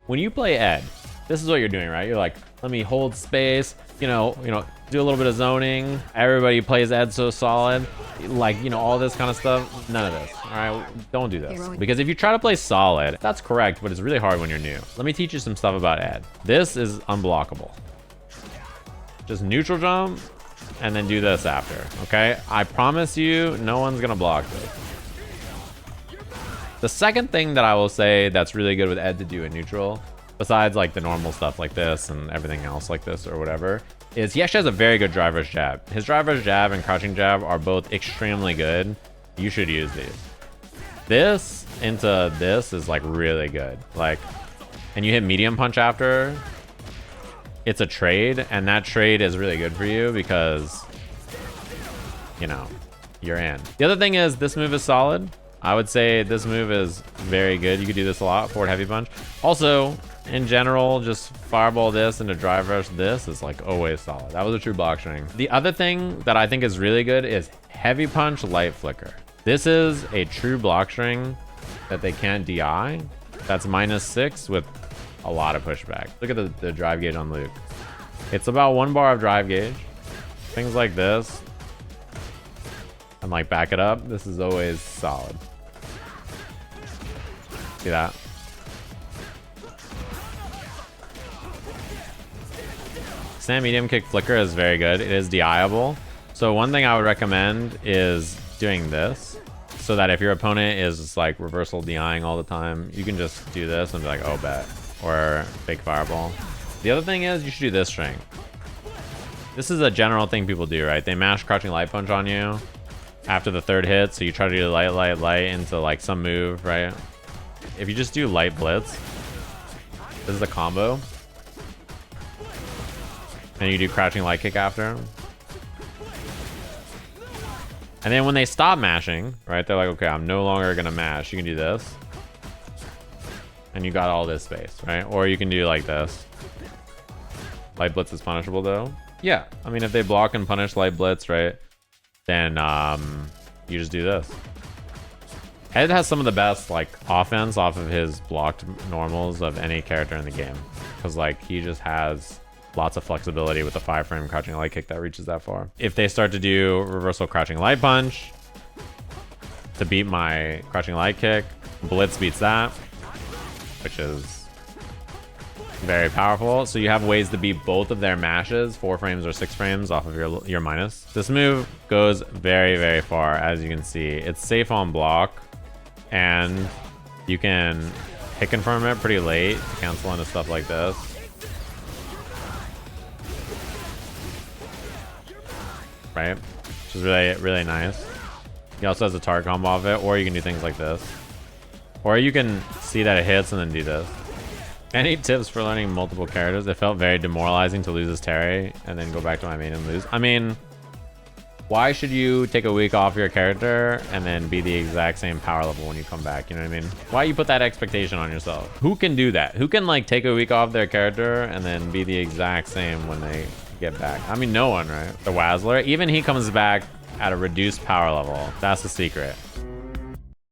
when you play Ed, this is what you're doing, right? You're like, let me hold space, you know, do a little bit of zoning. Everybody plays Ed so solid, like, all this kind of stuff. None of this, all right? Don't do this. Because if you try to play solid, that's correct, but it's really hard when you're new. Let me teach you some stuff about Ed. This is unblockable. Just neutral jump, and then do this after, okay? I promise you, no one's gonna block this. The second thing that I will say that's really good with Ed to do in neutral, besides like the normal stuff like this and everything else like this or whatever, is he actually has a very good driver's jab. His driver's jab and crouching jab are both extremely good. You should use these. This into this is like really good. Like, and you hit medium punch after, it's a trade, and that trade is really good for you because, you're in. The other thing is this move is solid. I would say this move is very good. You could do this a lot, forward heavy punch. Also, in general, just fireball this into drive rush this is like always solid. That was a true block string. The other thing that I think is really good is heavy punch, light flicker. This is a true block string that they can't DI. That's -6 with a lot of pushback. Look at the drive gauge on Luke. It's about 1 bar of drive gauge. Things like this. And like back it up. This is always solid. See that? Stand medium kick flicker is very good. It is DI-able. So one thing I would recommend is doing this, so that if your opponent is just like reversal DIing all the time, you can just do this and be like, oh, bet. Or fake fireball. The other thing is you should do this string. This is a general thing people do, right? They mash crouching light punch on you after the third hit, so you try to do light into like some move, right? If you just do light blitz, this is a combo, and you do crouching light kick after. And then when they stop mashing, right, they're like, okay, I'm no longer gonna mash. You can do this, and you got all this space, right? Or you can do like this. Light blitz is punishable though. Yeah, I mean, if they block and punish light blitz, right, then you just do this. Ed has some of the best like offense off of his blocked normals of any character in the game, because like he just has lots of flexibility with the 5-frame crouching light kick that reaches that far. If they start to do reversal crouching light punch to beat my crouching light kick, blitz beats that, which is very powerful. So you have ways to beat both of their mashes, 4 frames or 6 frames off of your minus. This move goes very, very far, as you can see. It's safe on block, and you can hit confirm it pretty late to cancel into stuff like this. Right? Which is really, really nice. He also has a target combo off it, or you can do things like this. Or you can see that it hits and then do this. Any tips for learning multiple characters? It felt very demoralizing to lose as Terry and then go back to my main and lose. I mean, why should you take a week off your character and then be the exact same power level when you come back? You know what I mean? Why you put that expectation on yourself? Who can do that? Who can like take a week off their character and then be the exact same when they get back? I mean, no one, right? The Wazzler, even he comes back at a reduced power level. That's the secret.